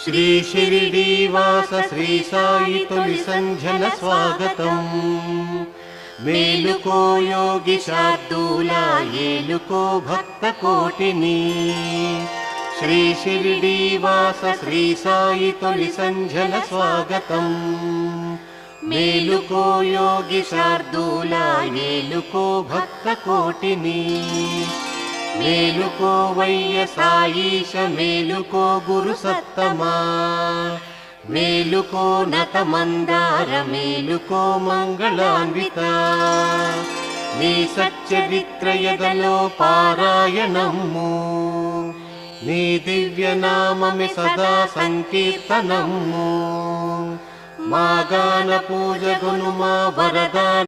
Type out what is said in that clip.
శ్రీ షిరిడీవాస శ్రీ సాయి తొలి సంధ్యల స్వాగతం. మేలుకో యోగి శార్దూలా ఏలుకో భక్త కోటిని. శ్రీ షిరిడీవాస శ్రీ సాయి తొలి సంధ్యల స్వాగతం. మేలుకో యోగి శార్దూలా ఏలుకో భక్త కోటిని. మేలుకో వయ్య సాయీశ మేలుకో గురు సత్తమా. మేలుకో నత మందార మేలుకో మంగళాన్విత. నీ సచ్చరిత్రయదలో పారాయణము, నీ దివ్య నామమే సదా సంకీర్తనము. మా గాన పూజ గును మా వరదా